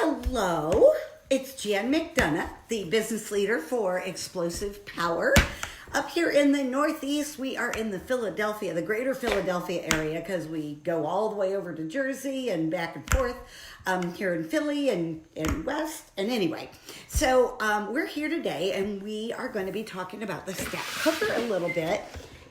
Hello, it's Jan McDonough, the business leader for Explosive Power. Up here in the Northeast, we are in the greater Philadelphia area, because we go all the way over to Jersey and back and forth here in Philly and West. And anyway, so we're here today and we are going to be talking about the stack cooker a little bit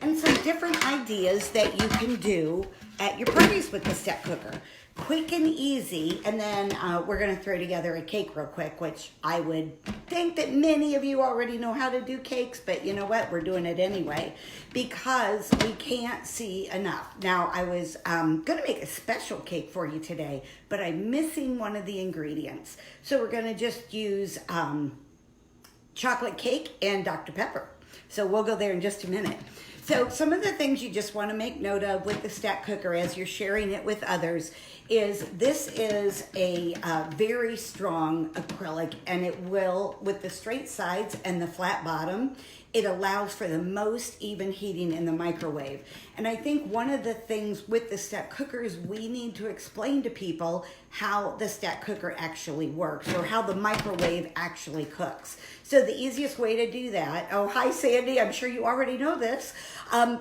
and some different ideas that you can do at your parties with the stack cooker. Quick and easy, and then we're going to throw together a cake real quick, which I would think that many of you already know how to do cakes, but you know what? We're doing it anyway because we can't see enough. Now, I was going to make a special cake for you today, but I'm missing one of the ingredients. So we're going to just use chocolate cake and Dr. Pepper. So we'll go there in just a minute. So some of the things you just want to make note of with the stack cooker as you're sharing it with others is this is a very strong acrylic, and it will, with the straight sides and the flat bottom, it allows for the most even heating in the microwave. And I think one of the things with the stack cooker is we need to explain to people how the stack cooker actually works or how the microwave actually cooks. So the easiest way to do that, oh, hi Sandy, I'm sure you already know this,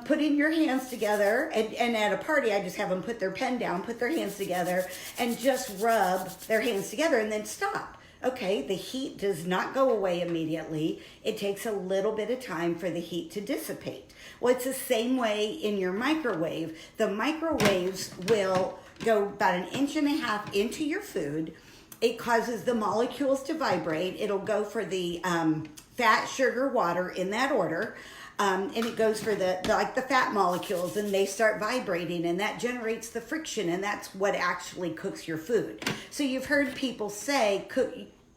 putting your hands together, and at a party I just have them put their pen down, put their hands together, and just rub their hands together and then stop. Okay, the heat does not go away immediately. It takes a little bit of time for the heat to dissipate. Well, it's the same way in your microwave. The microwaves will go about 1.5 inches into your food. It causes the molecules to vibrate. It'll go for the fat, sugar, water in that order. And it goes for the fat molecules, and they start vibrating, and that generates the friction, and that's what actually cooks your food. So you've heard people say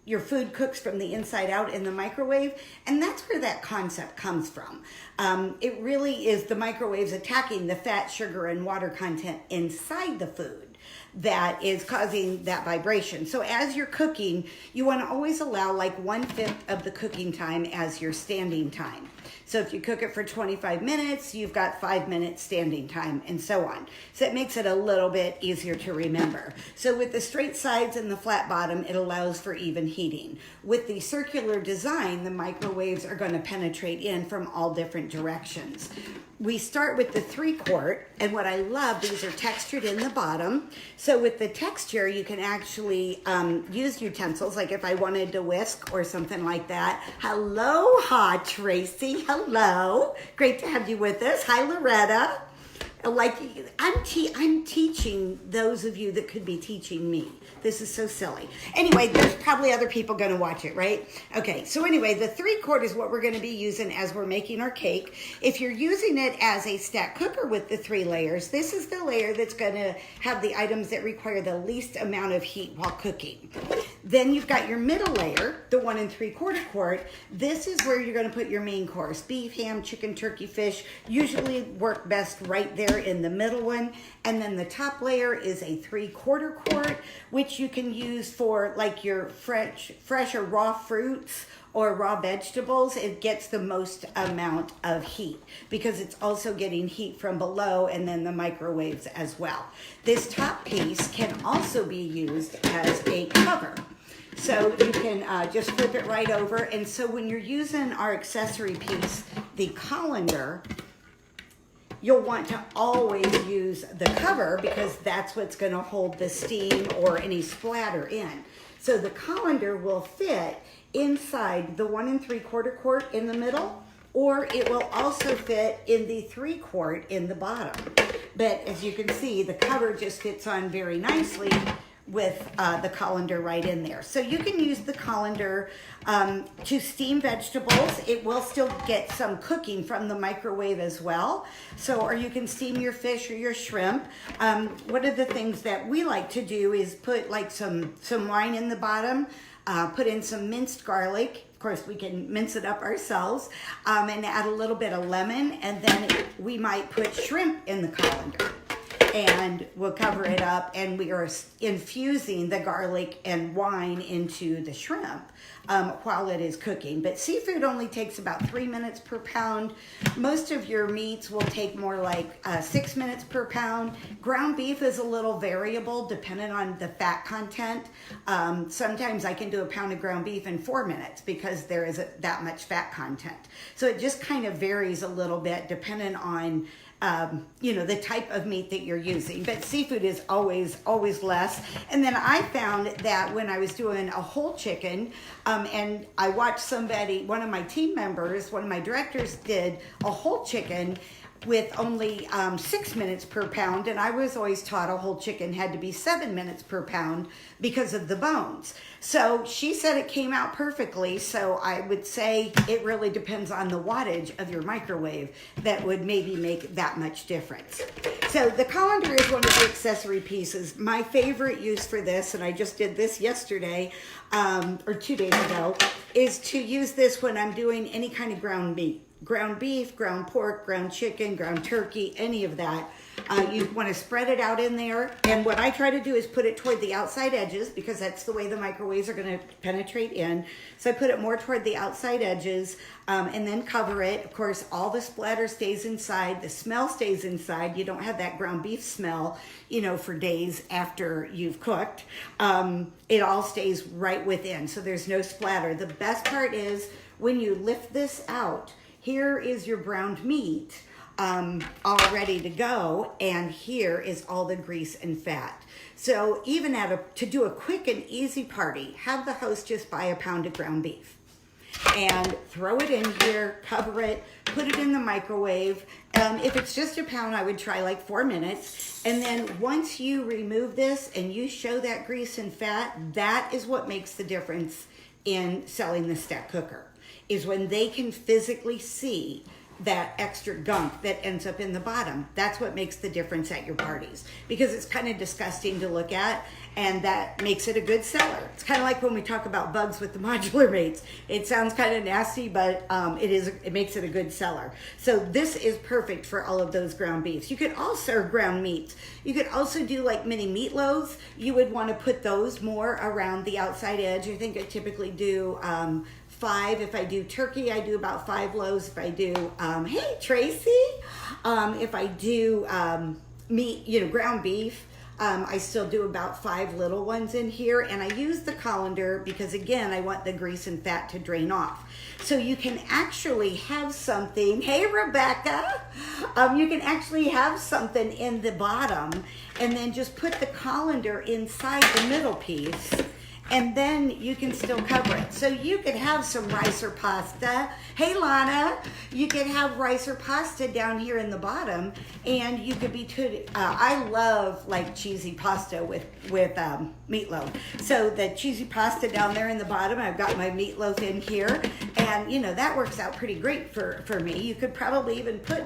your food cooks from the inside out in the microwave, and that's where that concept comes from. It really is the microwaves attacking the fat, sugar, and water content inside the food that is causing that vibration. So as you're cooking, you want to always allow like 1/5 of the cooking time as your standing time. So if you cook it for 25 minutes, you've got 5 minutes standing time, and so on. So it makes it a little bit easier to remember. So with the straight sides and the flat bottom, it allows for even heating. With the circular design, the microwaves are going to penetrate in from all different directions. We start with the 3-quart, and what I love, these are textured in the bottom. So with the texture, you can actually use utensils, like if I wanted to whisk or something like that. Aloha, Tracy. Hello. Great to have you with us. Hi, Loretta. Like, I'm teaching those of you that could be teaching me. This is so silly. Anyway, there's probably other people going to watch it, right? Okay, so anyway, the 3-quart is what we're going to be using as we're making our cake. If you're using it as a stack cooker with the 3 layers, this is the layer that's going to have the items that require the least amount of heat while cooking. Then you've got your middle layer, the 1 3/4 quart. This is where you're going to put your main course. Beef, ham, chicken, turkey, fish usually work best right there in the middle one. And then the top layer is a 3/4 quart, which you can use for like your fresh or raw fruits or raw vegetables. It gets the most amount of heat because it's also getting heat from below and then the microwaves as well. This top piece can also be used as a cover. So you can just flip it right over. And so when you're using our accessory piece, the colander, you'll want to always use the cover because that's what's going to hold the steam or any splatter in. So the colander will fit inside the 1 3/4 quart in the middle, or it will also fit in the 3-quart in the bottom. But as you can see, the cover just fits on very nicely with the colander right in there. So you can use the colander to steam vegetables. It will still get some cooking from the microwave as well. So, or you can steam your fish or your shrimp. One of the things that we like to do is put like some wine in the bottom, put in some minced garlic. Of course, we can mince it up ourselves, and add a little bit of lemon, and then we might put shrimp in the colander. and we'll cover it up, and we are infusing the garlic and wine into the shrimp while it is cooking. But seafood only takes about 3 minutes per pound. Most of your meats will take more like 6 minutes per pound. Ground beef is a little variable depending on the fat content. Sometimes I can do a pound of ground beef in 4 minutes because there isn't that much fat content. So it just kind of varies a little bit depending on the type of meat that you're using. But seafood is always less. And then I found that when I was doing a whole chicken, and I watched one of my team members, one of my directors did a whole chicken with only 6 minutes per pound, and I was always taught a whole chicken had to be 7 minutes per pound because of the bones. So she said it came out perfectly, so I would say it really depends on the wattage of your microwave that would maybe make that much difference. So the colander is one of the accessory pieces. My favorite use for this, and I just did this yesterday, or 2 days ago, is to use this when I'm doing any kind of ground meat. Ground beef, ground pork, ground chicken, ground turkey, any of that. You want to spread it out in there. And what I try to do is put it toward the outside edges because that's the way the microwaves are going to penetrate in. So I put it more toward the outside edges and then cover it. Of course, all the splatter stays inside. The smell stays inside. You don't have that ground beef smell, for days after you've cooked. It all stays right within. So there's no splatter. The best part is when you lift this out, here is your browned meat all ready to go, and here is all the grease and fat. So even to do a quick and easy party, have the host just buy a pound of ground beef and throw it in here, cover it, put it in the microwave. If it's just a pound, I would try like 4 minutes. And then once you remove this and you show that grease and fat, that is what makes the difference in selling the stack cooker, is when they can physically see that extra gunk that ends up in the bottom. That's what makes the difference at your parties, because it's kind of disgusting to look at, and that makes it a good seller. It's kind of like when we talk about bugs with the modular mates. It sounds kind of nasty, but it makes it a good seller. So this is perfect for all of those ground beefs. You could also ground meats. You could also do like mini meatloaves. You would want to put those more around the outside edge. I think I typically do 5. If I do turkey, I do about 5 loaves. If I do, hey Tracy, if I do meat, ground beef, I still do about 5 little ones in here. And I use the colander because, again, I want the grease and fat to drain off. So you can actually have something, hey Rebecca, you can actually have something in the bottom and then just put the colander inside the middle piece, and then you can still cover it. So you could have some rice or pasta. Hey Lana, you could have rice or pasta down here in the bottom, and you could be, I love like cheesy pasta with meatloaf. So the cheesy pasta down there in the bottom, I've got my meatloaf in here, and that works out pretty great for me. You could probably even put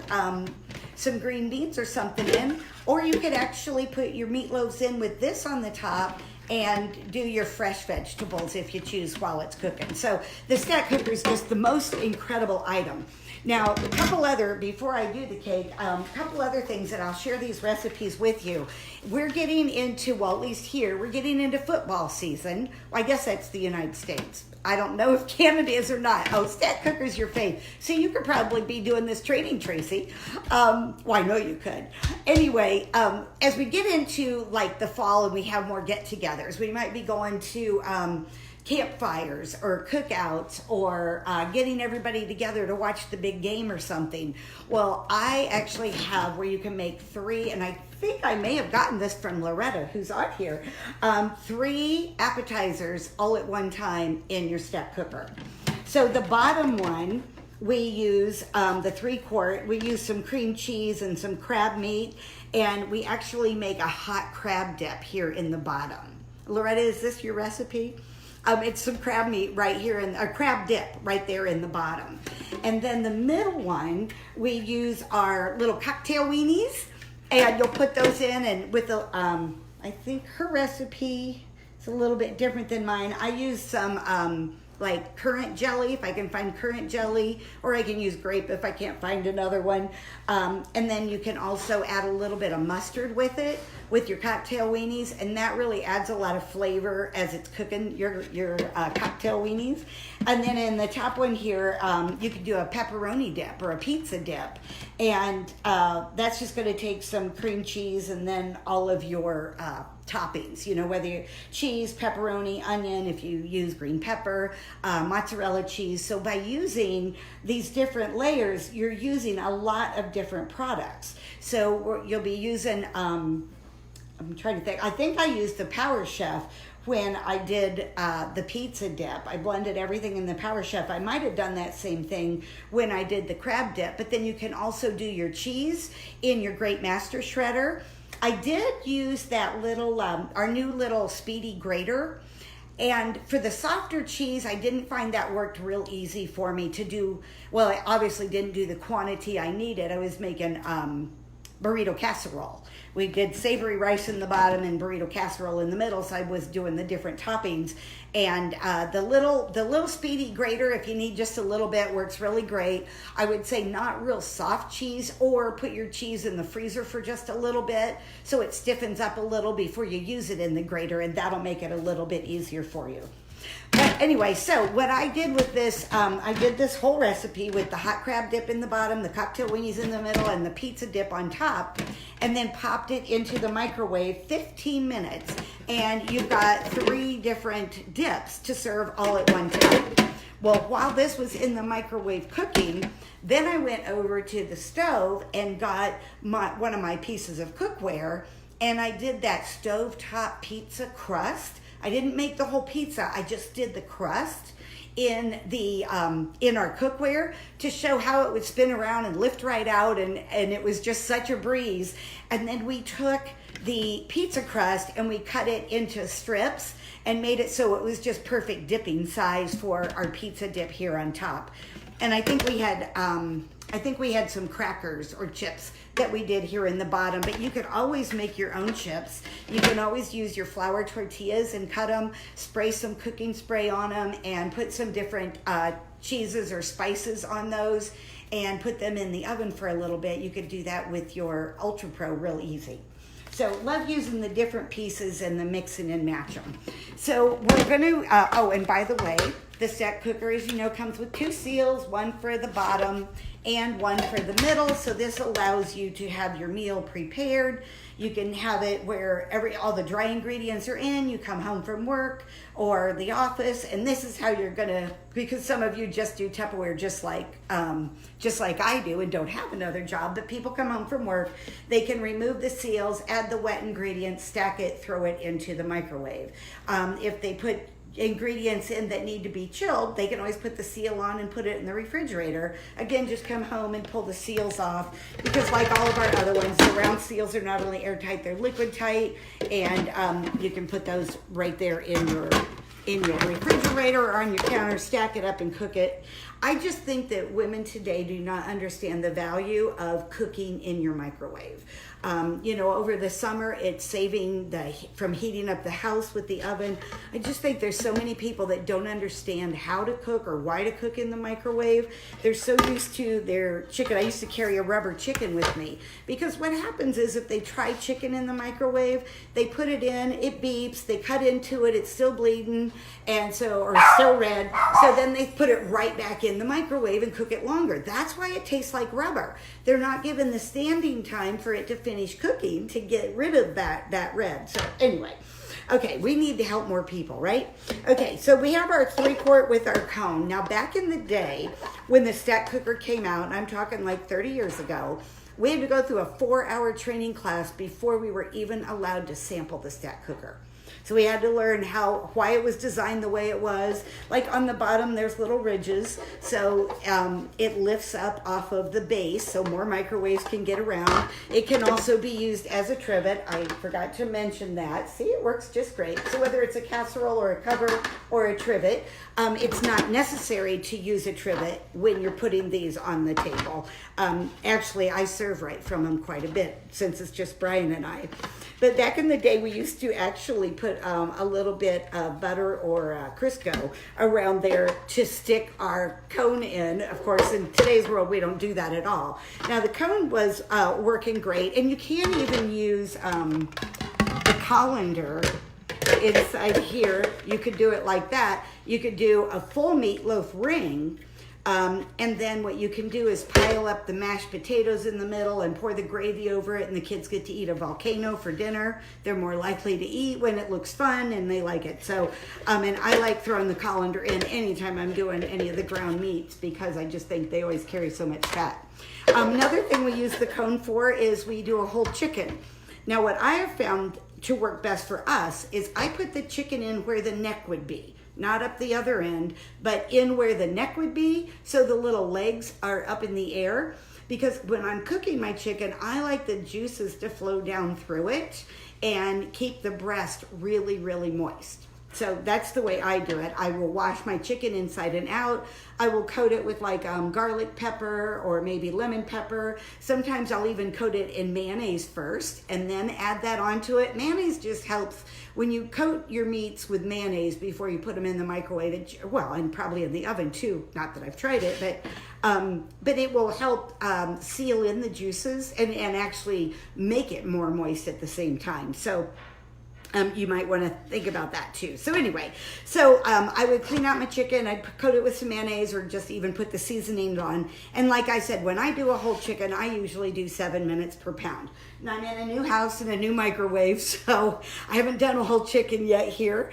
some green beans or something in, or you could actually put your meatloaves in with this on the top and do your fresh vegetables if you choose while it's cooking. So the stack cooker is just the most incredible item. Now, before I do the cake, a couple other things that I'll share these recipes with you. We're getting into, well, at least here, we're getting into football season. Well, I guess that's the United States. I don't know if Canada is or not. Oh, stack cooker's your fave. See, you could probably be doing this training, Tracy. Well, I know you could. Anyway, as we get into like the fall and we have more get-togethers, we might be going to campfires or cookouts or getting everybody together to watch the big game or something. Well, I actually have where you can make 3, and I think I may have gotten this from Loretta, who's on here, 3 appetizers all at one time in your stack cooker. So the bottom one, we use the 3-quart. We use some cream cheese and some crab meat, and we actually make a hot crab dip here in the bottom. Loretta, is this your recipe? It's some crab meat right here, a crab dip right there in the bottom. And then the middle one, we use our little cocktail weenies, and you'll put those in, and with the, I think her recipe is a little bit different than mine. I use some like currant jelly, if I can find currant jelly, or I can use grape if I can't find another one. And then you can also add a little bit of mustard with it, with your cocktail weenies, and that really adds a lot of flavor as it's cooking your cocktail weenies. And then in the top one here, you could do a pepperoni dip or a pizza dip, and that's just going to take some cream cheese and then all of your toppings, you know, whether you cheese, pepperoni, onion, if you use green pepper, mozzarella cheese. So by using these different layers, you're using a lot of different products. So you'll be using, I'm trying to think, I think I used the Power Chef when I did the pizza dip. I blended everything in the Power Chef. I might have done that same thing when I did the crab dip, but then you can also do your cheese in your Great Master Shredder. I did use that little, our new little speedy grater. And for the softer cheese, I didn't find that worked real easy for me to do. Well, I obviously didn't do the quantity I needed. I was making burrito casserole. We did savory rice in the bottom and burrito casserole in the middle, so I was doing the different toppings. And the little speedy grater, if you need just a little bit, works really great. I would say not real soft cheese, or put your cheese in the freezer for just a little bit so it stiffens up a little before you use it in the grater, and that'll make it a little bit easier for you. But anyway, so what I did with this, I did this whole recipe with the hot crab dip in the bottom, the cocktail weenies in the middle, and the pizza dip on top, and then popped it into the microwave 15 minutes. And you've got 3 different dips to serve all at one time. Well, while this was in the microwave cooking, then I went over to the stove and got one of my pieces of cookware, and I did that stovetop pizza crust. I didn't make the whole pizza. I just did the crust in the in our cookware to show how it would spin around and lift right out, and it was just such a breeze. And then we took the pizza crust and we cut it into strips and made it so it was just perfect dipping size for our pizza dip here on top. And I think we had some crackers or chips that we did here in the bottom, but you could always make your own chips. You can always use your flour tortillas and cut them, spray some cooking spray on them, and put some different cheeses or spices on those and put them in the oven for a little bit. You could do that with your Ultra Pro real easy. So love using the different pieces and the mixing and match them. So we're going to, oh, and by the way, the stack cooker, as you know, comes with 2 seals, one for the bottom and one for the middle. So this allows you to have your meal prepared. You can have it where all the dry ingredients are in. You come home from work or the office, and this is how you're gonna, because some of you just do Tupperware just like I do and don't have another job, but people come home from work, they can remove the seals, add the wet ingredients, stack it, throw it into the microwave. If they put ingredients in that need to be chilled, they can always put the seal on and put it in the refrigerator. Again, just come home and pull the seals off, because like all of our other ones, the round seals are not only airtight, they're liquid tight, and you can put those right there in your refrigerator or on your counter, stack it up and cook it. I just think that women today do not understand the value of cooking in your microwave. You know, over the summer, it's saving from heating up the house with the oven. I just think there's so many people that don't understand how to cook or why to cook in the microwave. They're so used to their chicken. I used to carry a rubber chicken with me, because what happens is if they try chicken in the microwave, they put it in, it beeps, they cut into it, it's still bleeding, or still red. So then they put it right back in the microwave and cook it longer. That's why it tastes like rubber. They're not given the standing time for it to finish cooking to get rid of that red. So anyway, okay, we need to help more people, right? Okay, so we have our 3-quart with our cone. Now, back in the day when the stack cooker came out, and I'm talking like 30 years ago, we had to go through a 4-hour training class before we were even allowed to sample the stack cooker. So we had to learn why it was designed the way it was. Like on the bottom, there's little ridges, so it lifts up off of the base, so more microwaves can get around. It can also be used as a trivet. I forgot to mention that. See, it works just great. So whether it's a casserole or a cover or a trivet, it's not necessary to use a trivet when you're putting these on the table. Actually, I serve right from them quite a bit since it's just Brian and I. But back in the day, we used to actually put a little bit of butter or Crisco around there to stick our cone in. Of course, in today's world, we don't do that at all. Now, the cone was working great, and you can even use the colander inside here. You could do it like that. You could do a full meatloaf ring. And then what you can do is pile up the mashed potatoes in the middle and pour the gravy over it, and the kids get to eat a volcano for dinner. They're more likely to eat when it looks fun and they like it. So, and I like throwing the colander in anytime I'm doing any of the ground meats because I just think they always carry so much fat. Another thing we use the cone for is we do a whole chicken. Now, what I have found to work best for us is I put the chicken in where the neck would be. Not up the other end, but in where the neck would be, so the little legs are up in the air. Because when I'm cooking my chicken, I like the juices to flow down through it and keep the breast really, really moist. So that's the way I do it. I will wash my chicken inside and out. I will coat it with like garlic pepper or maybe lemon pepper. Sometimes I'll even coat it in mayonnaise first and then add that onto it. Mayonnaise just helps when you coat your meats with mayonnaise before you put them in the microwave. Well, and probably in the oven too. Not that I've tried it, but it will help seal in the juices and actually make it more moist at the same time. So you might want to think about that too. So anyway, I would clean out my chicken. I'd coat it with some mayonnaise or just even put the seasonings on. And like I said, when I do a whole chicken, I usually do 7 minutes per pound. And I'm in a new house and a new microwave, so I haven't done a whole chicken yet here.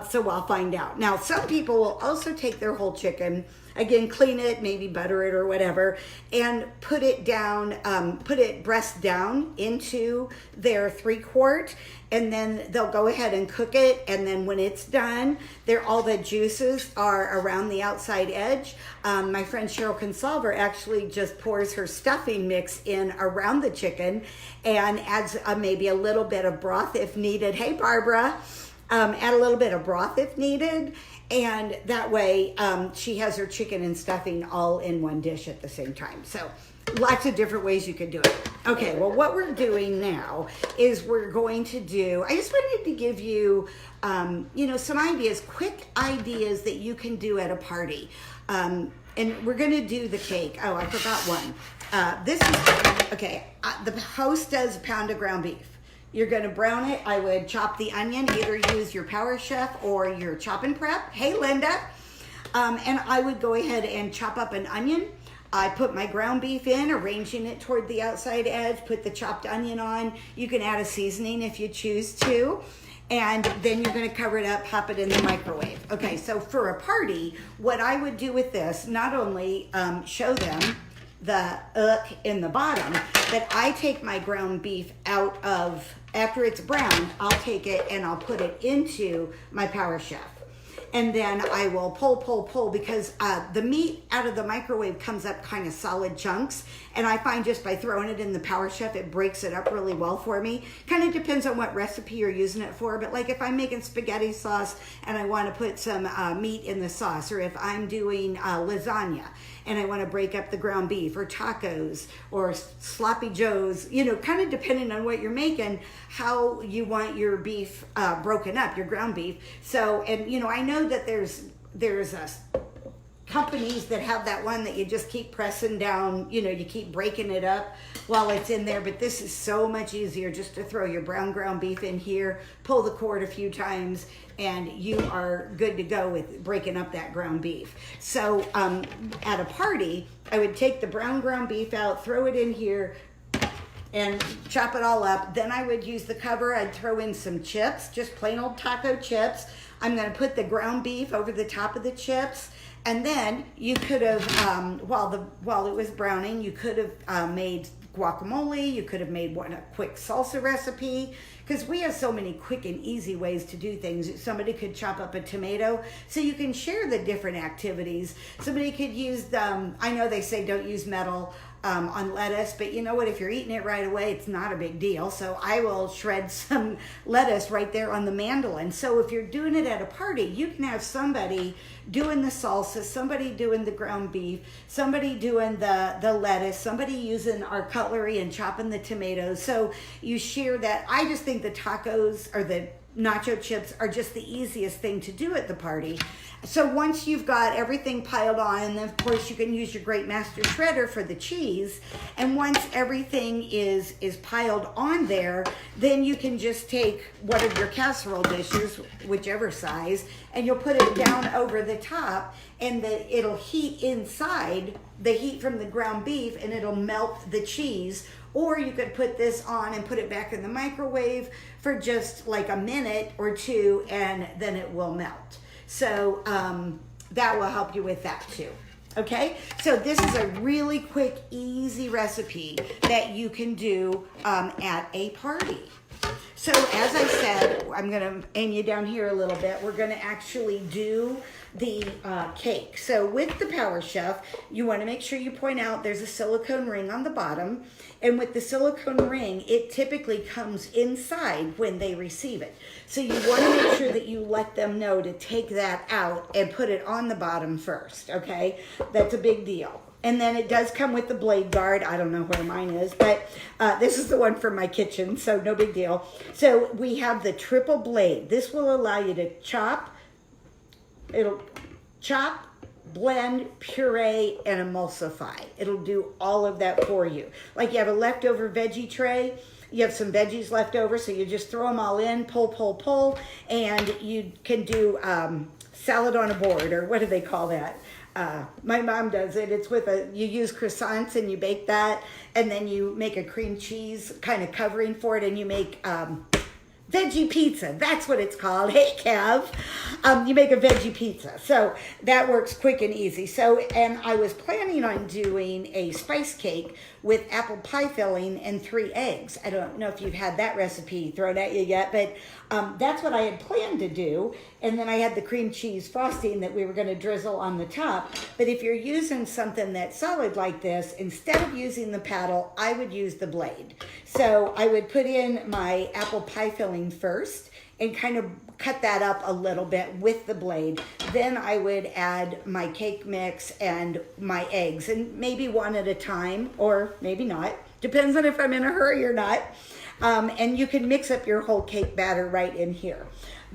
So I'll find out. Now, some people will also take their whole chicken, again, clean it, maybe butter it or whatever, and put it down, put it breast down into their 3-quart, and then they'll go ahead and cook it, and then when it's done, all the juices are around the outside edge. My friend Cheryl Consalver actually just pours her stuffing mix in around the chicken and adds maybe a little bit of broth if needed. Hey, Barbara. Add a little bit of broth if needed, and that way she has her chicken and stuffing all in one dish at the same time. So lots of different ways you could do it. Okay, well, what we're doing now is we're going to do, I just wanted to give you, some ideas, quick ideas that you can do at a party. And we're going to do the cake. Oh, I forgot one. The host does a pound of ground beef. You're going to brown it. I would chop the onion, either use your Power Chef or your Chop and Prep. Hey, Linda. And I would go ahead and chop up an onion. I put my ground beef in, arranging it toward the outside edge, put the chopped onion on. You can add a seasoning if you choose to. And then you're going to cover it up, pop it in the microwave. Okay, so for a party, what I would do with this, not only show them the in the bottom, but I take my ground beef out of, after it's browned, I'll take it and I'll put it into my Power Chef. And then I will pull because the meat out of the microwave comes up kind of solid chunks. And I find just by throwing it in the Power Chef, it breaks it up really well for me. Kind of depends on what recipe you're using it for. But like if I'm making spaghetti sauce and I want to put some meat in the sauce, or if I'm doing lasagna and I want to break up the ground beef, or tacos, or sloppy joes, kind of depending on what you're making, how you want your beef broken up, your ground beef. So, and I know that there's companies that have that one that you just keep pressing down, you keep breaking it up while it's in there, but this is so much easier just to throw your brown ground beef in here, pull the cord a few times, and you are good to go with breaking up that ground beef. So at a party, I would take the brown ground beef out, throw it in here, and chop it all up. Then I would use the cover. I'd throw in some chips, just plain old taco chips. I'm going to put the ground beef over the top of the chips. And then you could have, while it was browning, you could have made guacamole. You could have made a quick salsa recipe, because we have so many quick and easy ways to do things. Somebody could chop up a tomato, so you can share the different activities. Somebody could use I know they say don't use metal on lettuce, but you know what? If you're eating it right away, it's not a big deal. So I will shred some lettuce right there on the mandolin. So if you're doing it at a party, you can have somebody doing the salsa, somebody doing the ground beef, somebody doing the lettuce, somebody using our cutlery and chopping the tomatoes. So you share that. I just think the tacos or the nacho chips are just the easiest thing to do at the party. So once you've got everything piled on, and then of course you can use your Great Master shredder for the cheese, and once everything is piled on there, then you can just take one of your casserole dishes, whichever size, and you'll put it down over the top, and it'll heat inside, the heat from the ground beef, and it'll melt the cheese. Or you could put this on and put it back in the microwave for just like a minute or two, and then it will melt. So that will help you with that too. Okay, so this is a really quick, easy recipe that you can do at a party. So as I said, I'm going to aim you down here a little bit. We're going to actually do the cake. So with the Power Chef, you want to make sure you point out there's a silicone ring on the bottom. And with the silicone ring, it typically comes inside when they receive it. So you want to make sure that you let them know to take that out and put it on the bottom first, okay? That's a big deal. And then it does come with the blade guard. I don't know where mine is, but this is the one from my kitchen, so no big deal. So we have the triple blade. This will allow you to chop. It'll chop, blend, puree, and emulsify. It'll do all of that for you. Like you have a leftover veggie tray, you have some veggies left over, so you just throw them all in, pull, and you can do salad on a board, or what do they call that? My mom does it. It's with you use croissants and you bake that, and then you make a cream cheese kind of covering for it, and you make veggie pizza. That's what it's called. Hey, Kev. You make a veggie pizza. So that works quick and easy. So, and I was planning on doing a spice cake with apple pie filling and 3 eggs. I don't know if you've had that recipe thrown at you yet, but that's what I had planned to do. And then I had the cream cheese frosting that we were going to drizzle on the top. But if you're using something that's solid like this, instead of using the paddle, I would use the blade. So I would put in my apple pie filling first and kind of cut that up a little bit with the blade. Then I would add my cake mix and my eggs, and maybe one at a time, or maybe not. Depends on if I'm in a hurry or not. And you can mix up your whole cake batter right in here.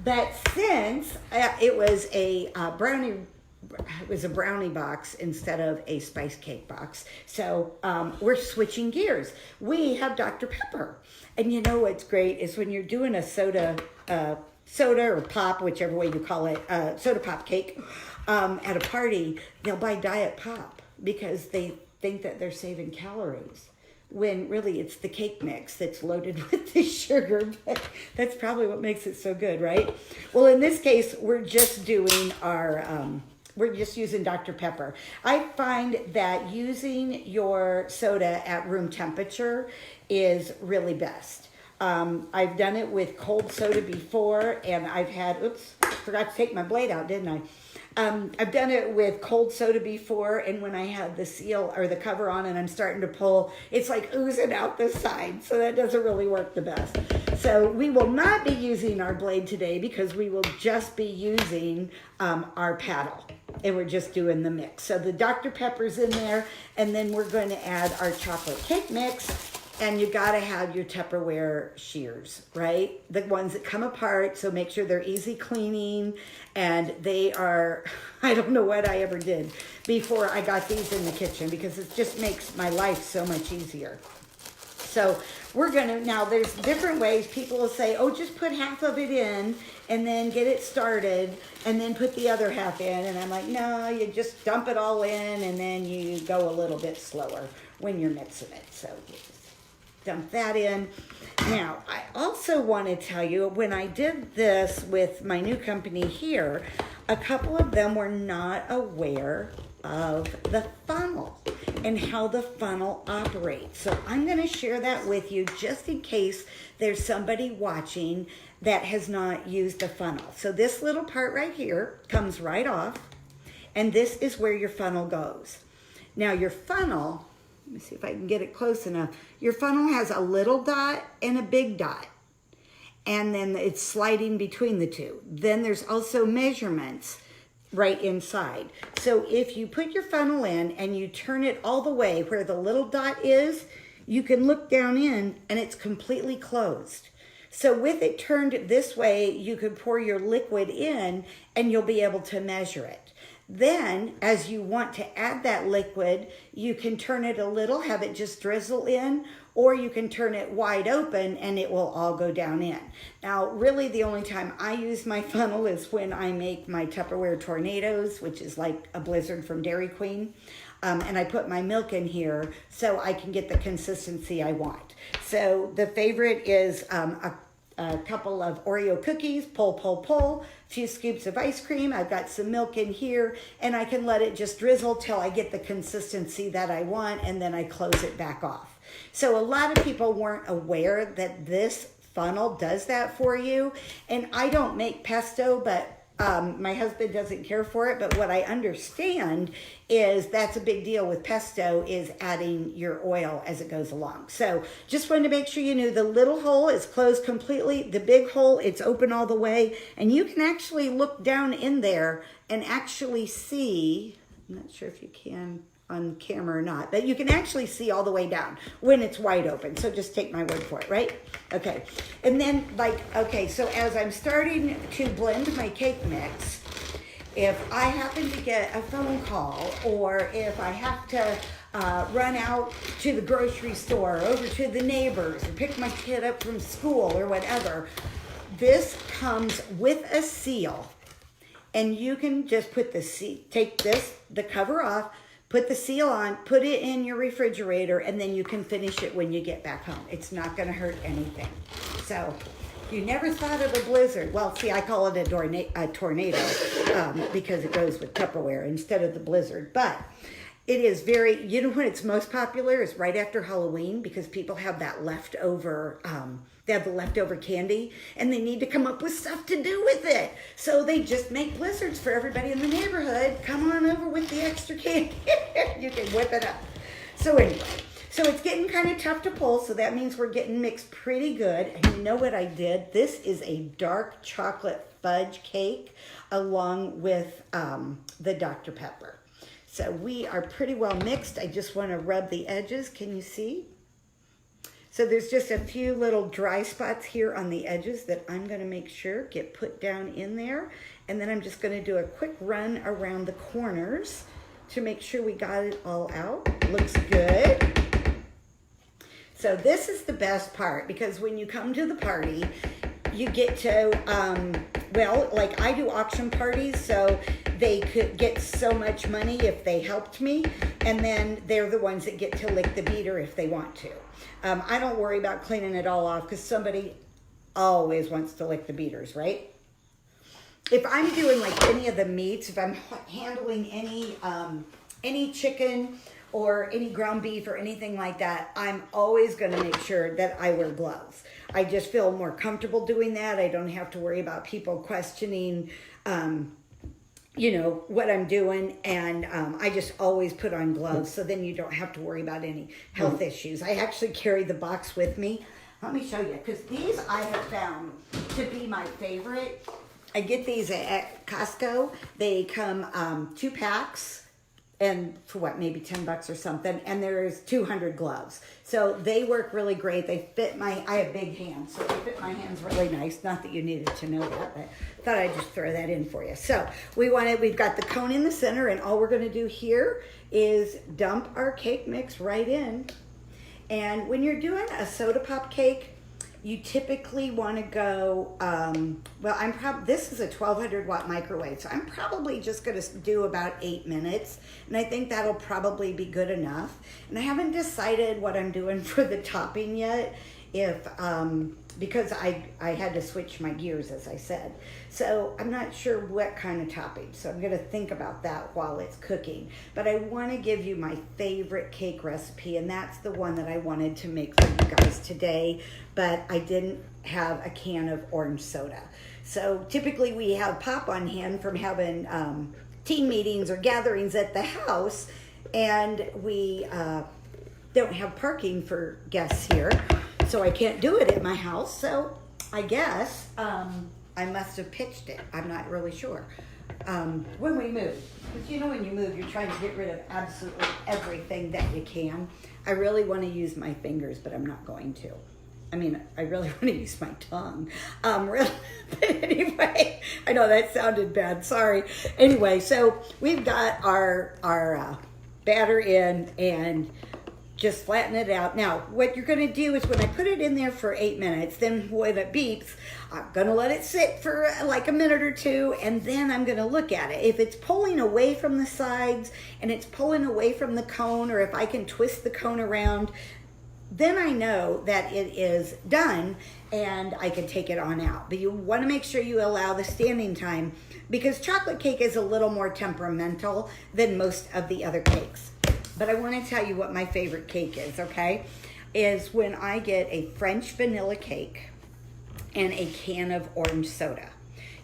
But since it was a brownie box instead of a spice cake box, so we're switching gears. We have Dr. Pepper. And you know what's great is when you're doing a soda or pop, whichever way you call it, soda pop cake, at a party, they'll buy Diet Pop because they think that they're saving calories, when really it's the cake mix that's loaded with the sugar. But that's probably what makes it so good, right? Well, in this case, we're just doing we're just using Dr. Pepper. I find that using your soda at room temperature is really best. I've done it with cold soda before, and I've had, oops, forgot to take my blade out, didn't I? I've done it with cold soda before, and when I had the seal or the cover on and I'm starting to pull, it's like oozing out the side, so that doesn't really work the best. So we will not be using our blade today because we will just be using our paddle, and we're just doing the mix. So the Dr. Pepper's in there, and then we're going to add our chocolate cake mix. And you got to have your Tupperware shears, right? The ones that come apart, so make sure they're easy cleaning. And they are, I don't know what I ever did before I got these in the kitchen, because it just makes my life so much easier. So we're going to, now there's different ways. People will say, oh, just put half of it in and then get it started and then put the other half in. And I'm like, no, you just dump it all in and then you go a little bit slower when you're mixing it. So dump that in. Now, I also want to tell you, when I did this with my new company here, a couple of them were not aware of the funnel and how the funnel operates. So I'm going to share that with you just in case there's somebody watching that has not used a funnel. So this little part right here comes right off, and this is where your funnel goes. Now your funnel let me see if I can get it close enough. Your funnel has a little dot and a big dot, and then it's sliding between the two. Then there's also measurements right inside. So if you put your funnel in and you turn it all the way where the little dot is, you can look down in and it's completely closed. So with it turned this way, you could pour your liquid in and you'll be able to measure it. Then, as you want to add that liquid, you can turn it a little, have it just drizzle in, or you can turn it wide open and it will all go down in. Now, really the only time I use my funnel is when I make my Tupperware tornadoes, which is like a blizzard from Dairy Queen. And I put my milk in here so I can get the consistency I want. So the favorite is a couple of Oreo cookies, pull, a few scoops of ice cream. I've got some milk in here, and I can let it just drizzle till I get the consistency that I want, and then I close it back off. So a lot of people weren't aware that this funnel does that for you. And I don't make pesto, but my husband doesn't care for it, but what I understand is that's a big deal with pesto, is adding your oil as it goes along. So just wanted to make sure you knew the little hole is closed completely. The big hole, it's open all the way. And you can actually look down in there and actually see, I'm not sure if you can on camera or not, but you can actually see all the way down when it's wide open. So just take my word for it, right? Okay. And then so as I'm starting to blend my cake mix, if I happen to get a phone call, or if I have to run out to the grocery store, over to the neighbors, or pick my kid up from school or whatever, this comes with a seal. And you can just put the cover off, put the seal on, put it in your refrigerator, and then you can finish it when you get back home. It's not going to hurt anything. So if you never thought of a blizzard, well, see, I call it a tornado because it goes with Tupperware instead of the blizzard. But it is very, you know when it's most popular is right after Halloween, because people have that leftover, they have the leftover candy and they need to come up with stuff to do with it. So they just make blizzards for everybody in the neighborhood. Come on over with the extra candy. You can whip it up. So anyway, so it's getting kind of tough to pull. So that means we're getting mixed pretty good. And you know what I did? This is a dark chocolate fudge cake along with the Dr. Pepper. So we are pretty well mixed. I just want to rub the edges. Can you see? So there's just a few little dry spots here on the edges that I'm going to make sure get put down in there. And then I'm just going to do a quick run around the corners to make sure we got it all out. Looks good. So this is the best part, because when you come to the party, you get to, like I do auction parties, so they could get so much money if they helped me, and then they're the ones that get to lick the beater if they want to. I don't worry about cleaning it all off because somebody always wants to lick the beaters, right? If I'm doing like any of the meats, if I'm handling any chicken or any ground beef or anything like that, I'm always going to make sure that I wear gloves. I just feel more comfortable doing that. I don't have to worry about people questioning what I'm doing, and I just always put on gloves, so then you don't have to worry about any health issues. I actually carry the box with me. Let me show you, because these I have found to be my favorite. I get these at Costco. They come 2 packs, and for maybe $10 or something, and there's 200 gloves. So they work really great. They fit I have big hands, so they fit my hands really nice. Not that you needed to know that, but I thought I'd just throw that in for you. So we've got the cone in the center, and all we're gonna do here is dump our cake mix right in. And when you're doing a soda pop cake, you typically want to go, this is a 1200 watt microwave, so I'm probably just going to do about 8 minutes, and I think that'll probably be good enough. And I haven't decided what I'm doing for the topping yet, because I had to switch my gears, as I said. So I'm not sure what kind of topping, so I'm going to think about that while it's cooking. But I want to give you my favorite cake recipe, and that's the one that I wanted to make for you guys today, but I didn't have a can of orange soda. So typically we have pop on hand from having team meetings or gatherings at the house, and we don't have parking for guests here, so I can't do it at my house. So I guess I must have pitched it. I'm not really sure. When we move, because you know when you move, you're trying to get rid of absolutely everything that you can. I really want to use my fingers, but I'm not going to. I mean, I really want to use my tongue. Really, but anyway, I know that sounded bad. Sorry. Anyway, so we've got our batter in and just flatten it out. Now, what you're going to do is when I put it in there for 8 minutes, then when it beeps, I'm going to let it sit for like a minute or two, and then I'm going to look at it. If it's pulling away from the sides and it's pulling away from the cone, or if I can twist the cone around, then I know that it is done and I can take it on out. But you want to make sure you allow the standing time, because chocolate cake is a little more temperamental than most of the other cakes. But I want to tell you what my favorite cake is, okay? Is when I get a French vanilla cake and a can of orange soda.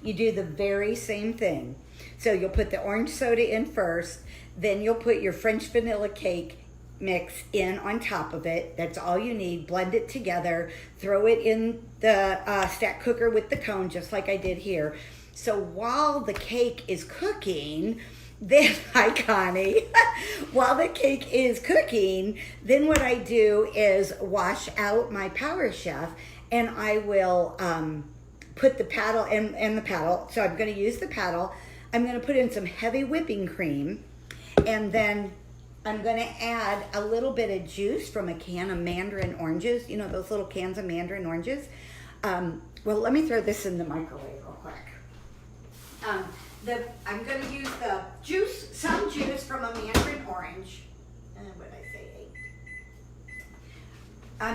You do the very same thing. So you'll put the orange soda in first, then you'll put your French vanilla cake mix in on top of it. That's all you need. Blend it together. Throw it in the stack cooker with the cone, just like I did here. So while the cake is cooking, then, hi Connie, while the cake is cooking, then what I do is wash out my Power Chef, and I will put the paddle and the paddle. So I'm going to use the paddle. I'm going to put in some heavy whipping cream, and then I'm going to add a little bit of juice from a can of mandarin oranges. You know, those little cans of mandarin oranges. Well, let me throw this in the microwave real quick. I'm going to use the juice, some juice from a mandarin orange. What did I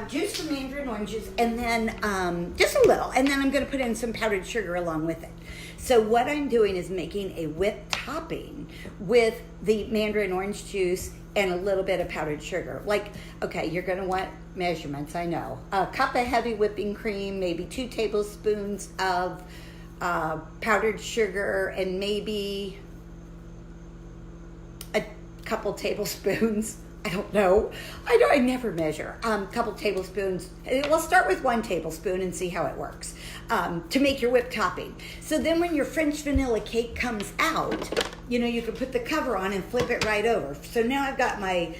say? Juice from mandarin oranges, and then just a little. And then I'm going to put in some powdered sugar along with it. So what I'm doing is making a whipped topping with the mandarin orange juice and a little bit of powdered sugar. Like, okay, you're going to want measurements, I know. A cup of heavy whipping cream, maybe 2 tablespoons of powdered sugar, and maybe a couple tablespoons. I don't know. I never measure. Couple tablespoons. We'll start with 1 tablespoon and see how it works to make your whipped topping. So then when your French vanilla cake comes out, you know, you can put the cover on and flip it right over. So now I've got my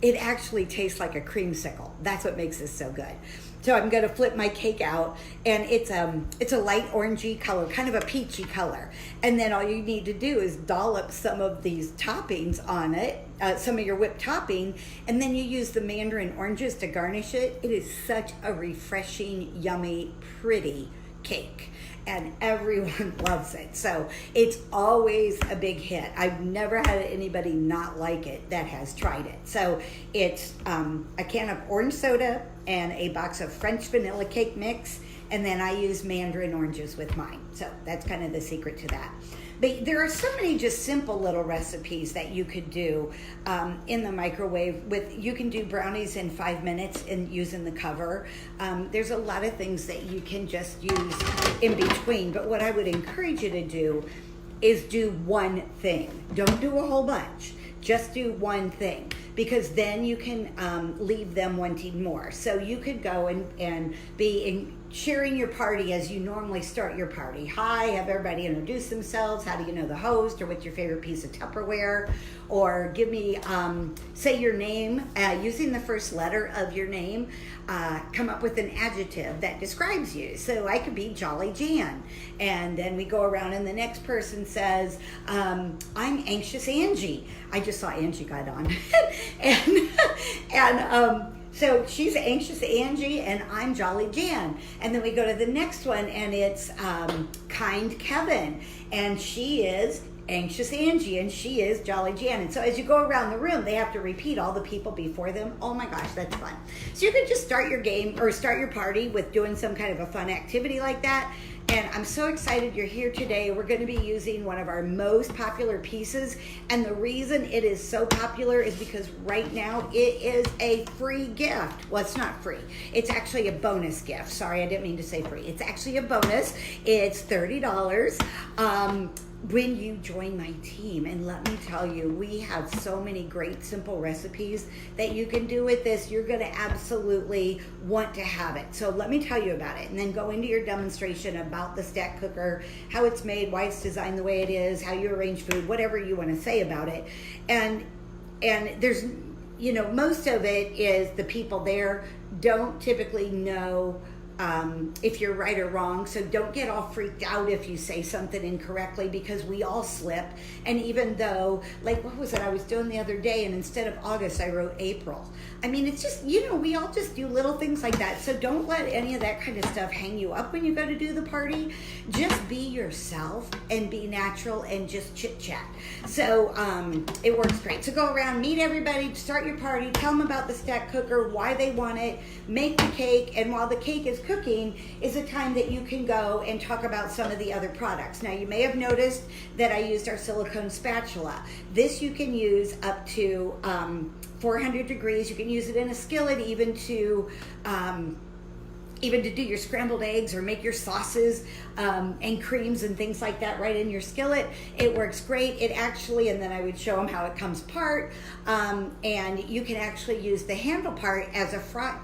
it actually tastes like a creamsicle. That's what makes this so good. So I'm going to flip my cake out, and it's a light orangey color, kind of a peachy color. And then all you need to do is dollop some of these toppings on it, some of your whipped topping, and then you use the mandarin oranges to garnish it. It is such a refreshing, yummy, pretty cake, and everyone loves it. So it's always a big hit. I've never had anybody not like it that has tried it. So it's a can of orange soda and a box of French vanilla cake mix, and then I use mandarin oranges with mine. So that's kind of the secret to that. But there are so many just simple little recipes that you could do in the microwave. You can do brownies in 5 minutes and using the cover. There's a lot of things that you can just use in between. But what I would encourage you to do is do one thing. Don't do a whole bunch. Just do one thing, because then you can leave them wanting more. So you could go and be sharing your party as you normally start your party. Hi, have everybody introduce themselves. How do you know the host? Or what's your favorite piece of Tupperware? Or give me, say your name, using the first letter of your name, come up with an adjective that describes you. So I could be Jolly Jan. And then we go around and the next person says, I'm Anxious Angie. I just saw Angie got on. So she's Anxious Angie and I'm Jolly Jan. And then we go to the next one and it's Kind Kevin. And she is Anxious Angie and she is Jolly Jan. And so as you go around the room, they have to repeat all the people before them. Oh my gosh, that's fun. So you can just start your game or start your party with doing some kind of a fun activity like that. And I'm so excited you're here today. We're going to be using one of our most popular pieces. And the reason it is so popular is because right now it is a free gift. Well, it's not free. It's actually a bonus gift. Sorry, I didn't mean to say free. It's actually a bonus. It's $30. when you join my team. And let me tell you, we have so many great simple recipes that you can do with this. You're going to absolutely want to have it. So let me tell you about it, and then go into your demonstration about the stack cooker, how it's made, why it's designed the way it is, how you arrange food, whatever you want to say about it. And there's, most of it is the people there don't typically know if you're right or wrong. So don't get all freaked out if you say something incorrectly, because we all slip. And even though, like, what was it I was doing the other day, and instead of August, I wrote April. I mean, it's just, we all just do little things like that. So don't let any of that kind of stuff hang you up when you go to do the party. Just be yourself and be natural and just chit chat. So it works great. So go around, meet everybody, start your party, tell them about the stack cooker, why they want it, make the cake. And while the cake is cooking is a time that you can go and talk about some of the other products. Now, you may have noticed that I used our silicone spatula. This you can use up to 400 degrees. You can use it in a skillet, even to do your scrambled eggs or make your sauces and creams and things like that right in your skillet. It works great. It actually, and then I would show them how it comes apart. And you can actually use the handle part as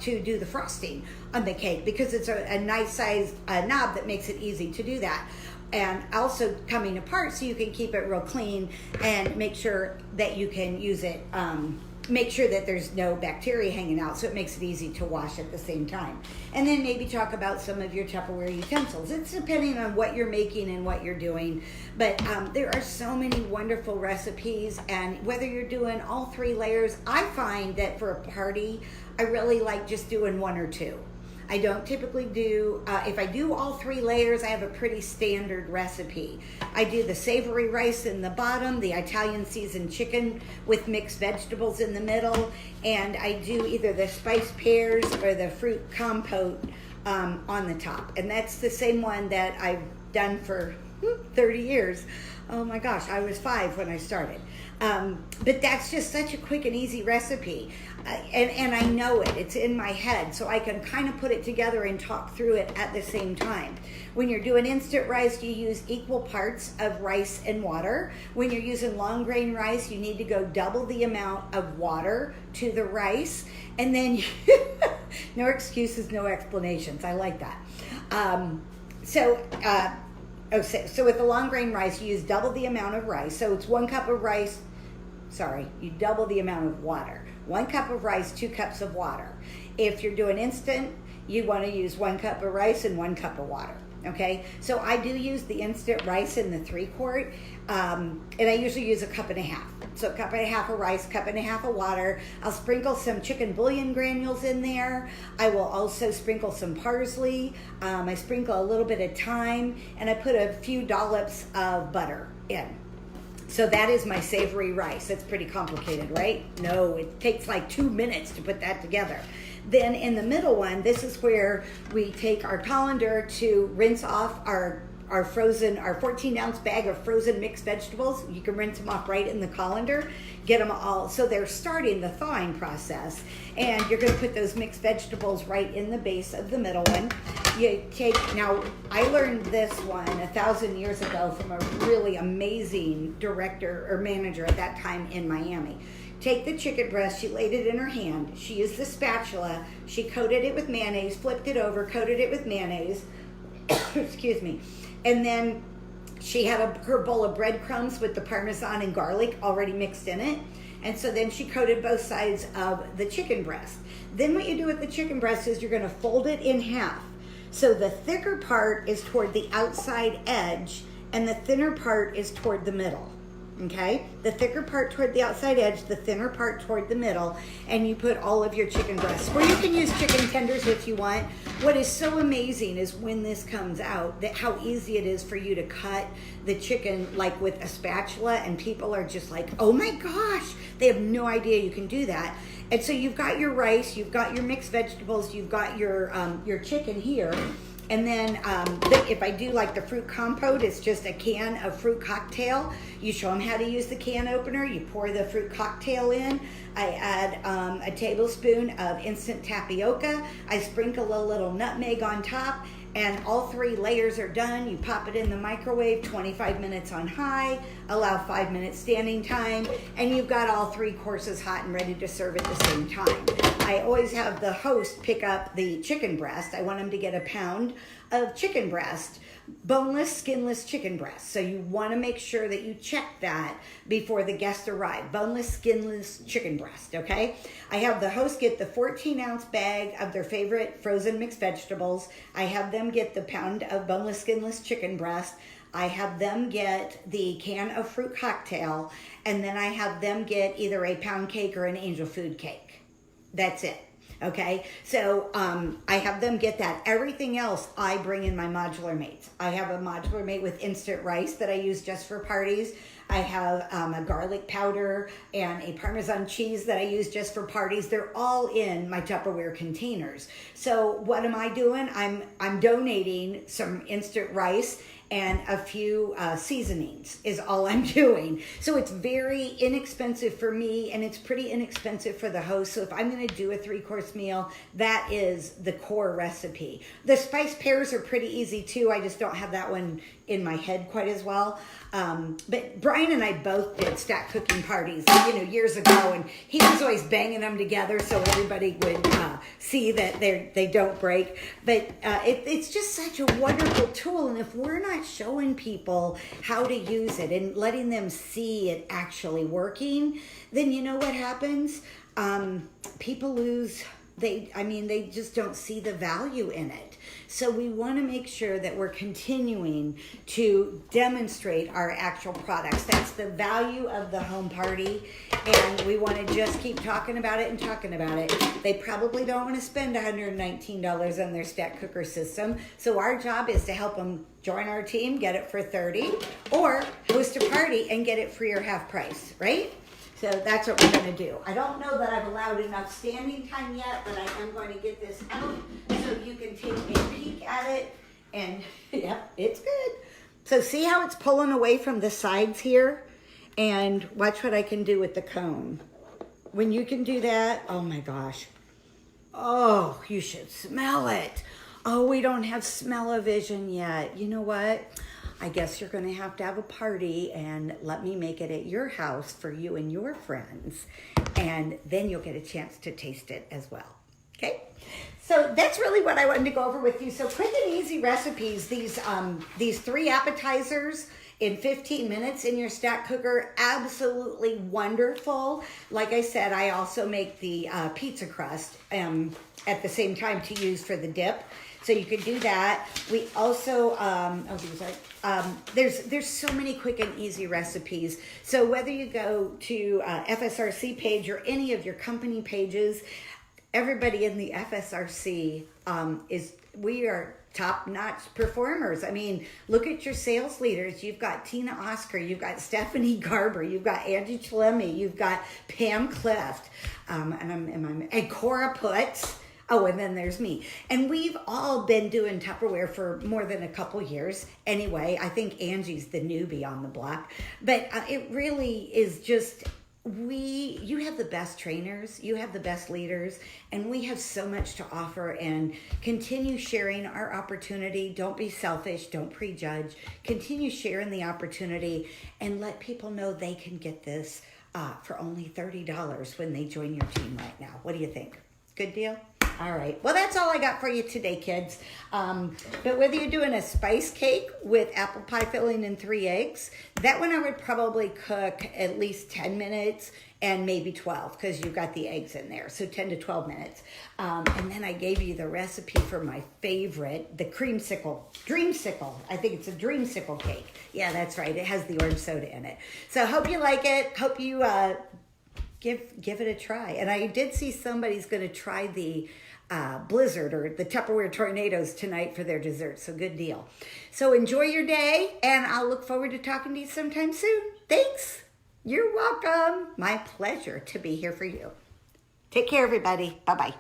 to do the frosting on the cake, because it's a nice size knob that makes it easy to do that. And also coming apart so you can keep it real clean and make sure that you can use it. Make sure that there's no bacteria hanging out, so it makes it easy to wash at the same time. And then maybe talk about some of your Tupperware utensils. It's depending on what you're making and what you're doing. But there are so many wonderful recipes, and whether you're doing all 3 layers, I find that for a party, I really like just doing 1 or 2. I don't typically do, if I do all 3 layers, I have a pretty standard recipe. I do the savory rice in the bottom, the Italian seasoned chicken with mixed vegetables in the middle, and I do either the spiced pears or the fruit compote on the top. And that's the same one that I've done for 30 years. Oh my gosh, I was 5 when I started. But that's just such a quick and easy recipe. And I know it. It's in my head, so I can kind of put it together and talk through it at the same time. When you're doing instant rice, you use equal parts of rice and water. When you're using long grain rice, you need to go double the amount of water to the rice. And then, no excuses, no explanations. I like that. So with the long grain rice, you use double the amount of rice. So it's 1 cup of rice. Sorry, you double the amount of water. 1 cup of rice, 2 cups of water. If you're doing instant, you want to use 1 cup of rice and 1 cup of water. Okay, so I do use the instant rice in the 3-quart, and I usually use 1.5 cups. So 1.5 cups of rice, 1.5 cups of water. I'll sprinkle some chicken bouillon granules in there. I will also sprinkle some parsley. I sprinkle a little bit of thyme, and I put a few dollops of butter in. So that is my savory rice. It's pretty complicated, right? No, it takes like 2 minutes to put that together. Then in the middle one, this is where we take our colander to rinse off our 14-ounce bag of frozen mixed vegetables. You can rinse them off right in the colander, get them all, so they're starting the thawing process. And you're gonna put those mixed vegetables right in the base of the middle one. Now, I learned this one 1,000 years ago from a really amazing director or manager at that time in Miami. Take the chicken breast, she laid it in her hand. She used the spatula, she coated it with mayonnaise, flipped it over, coated it with mayonnaise, excuse me. And then she had her bowl of breadcrumbs with the Parmesan and garlic already mixed in it. And so then she coated both sides of the chicken breast. Then what you do with the chicken breast is you're gonna fold it in half. So the thicker part is toward the outside edge and the thinner part is toward the middle. Okay, the thicker part toward the outside edge, the thinner part toward the middle, and you put all of your chicken breasts. Or you can use chicken tenders if you want. What is so amazing is when this comes out, that how easy it is for you to cut the chicken like with a spatula, and people are just like, oh my gosh, they have no idea you can do that. And so you've got your rice, you've got your mixed vegetables, you've got your chicken here. And then if I do like the fruit compote, it's just a can of fruit cocktail. You show them how to use the can opener. You pour the fruit cocktail in. I add a tablespoon of instant tapioca. I sprinkle a little nutmeg on top. and all 3 layers are done. You pop it in the microwave, 25 minutes on high, allow 5 minutes standing time, and you've got all 3 courses hot and ready to serve at the same time. I always have the host pick up the chicken breast. I want them to get a pound of chicken breast, boneless, skinless chicken breast. So you want to make sure that you check that before the guests arrive. Boneless, skinless chicken breast, okay? I have the host get the 14-ounce bag of their favorite frozen mixed vegetables. I have them get the pound of boneless, skinless chicken breast. I have them get the can of fruit cocktail, and then I have them get either a pound cake or an angel food cake. That's it. Okay, so I have them get that. Everything else, I bring in my modular mates. I have a modular mate with instant rice that I use just for parties. I have a garlic powder and a Parmesan cheese that I use just for parties. They're all in my Tupperware containers. So what am I doing? I'm donating some instant rice and a few seasonings is all I'm doing. So it's very inexpensive for me, and it's pretty inexpensive for the host. So if I'm gonna do a 3-course meal, that is the core recipe. The spice pears are pretty easy too. I just don't have that one in my head quite as well. But Brian and I both did stack cooking parties, years ago, and he was always banging them together so everybody would see that they don't break. But it's just such a wonderful tool, and if we're not showing people how to use it and letting them see it actually working, then you know what happens? People lose. They just don't see the value in it. So we want to make sure that we're continuing to demonstrate our actual products. That's the value of the home party, and we want to just keep talking about it and talking about it. They probably don't want to spend $119 on their stack cooker system, so our job is to help them join our team, get it for $30, or host a party and get it free or half price, right? So that's what we're going to do. I don't know that I've allowed enough standing time yet, but I am going to get this out so you can take a peek at it. And yep, it's good. So see how it's pulling away from the sides here? And watch what I can do with the cone. When you can do that, oh my gosh. Oh, you should smell it. Oh, we don't have smell-o-vision yet. You know what? I guess you're going to have a party and let me make it at your house for you and your friends. And then you'll get a chance to taste it as well. Okay? So that's really what I wanted to go over with you. So quick and easy recipes. These 3 appetizers in 15 minutes in your stack cooker, absolutely wonderful. Like I said, I also make the pizza crust at the same time to use for the dip. So you could do that. We also, there's so many quick and easy recipes. So whether you go to FSRC page or any of your company pages, everybody in the FSRC we are top-notch performers. I mean, look at your sales leaders. You've got Tina Oscar, you've got Stephanie Garber, you've got Angie Chlemme, you've got Pam Clift, and Cora Putz. Oh, and then there's me. And we've all been doing Tupperware for more than a couple years. Anyway, I think Angie's the newbie on the block. But it really is just, you have the best trainers, you have the best leaders, and we have so much to offer. And continue sharing our opportunity. Don't be selfish. Don't prejudge. Continue sharing the opportunity and let people know they can get this for only $30 when they join your team right now. What do you think? Good deal? All right. Well, that's all I got for you today, kids. But whether you're doing a spice cake with apple pie filling and 3 eggs, that one I would probably cook at least 10 minutes and maybe 12 because you've got the eggs in there. So 10 to 12 minutes. And then I gave you the recipe for my favorite, the dreamsicle. I think it's a dreamsicle cake. Yeah, that's right. It has the orange soda in it. So hope you like it. Hope you give it a try. And I did see somebody's going to try the blizzard or the Tupperware tornadoes tonight for their dessert. So good deal. So enjoy your day, and I'll look forward to talking to you sometime soon. Thanks. You're welcome. My pleasure to be here for you. Take care, everybody. Bye-bye.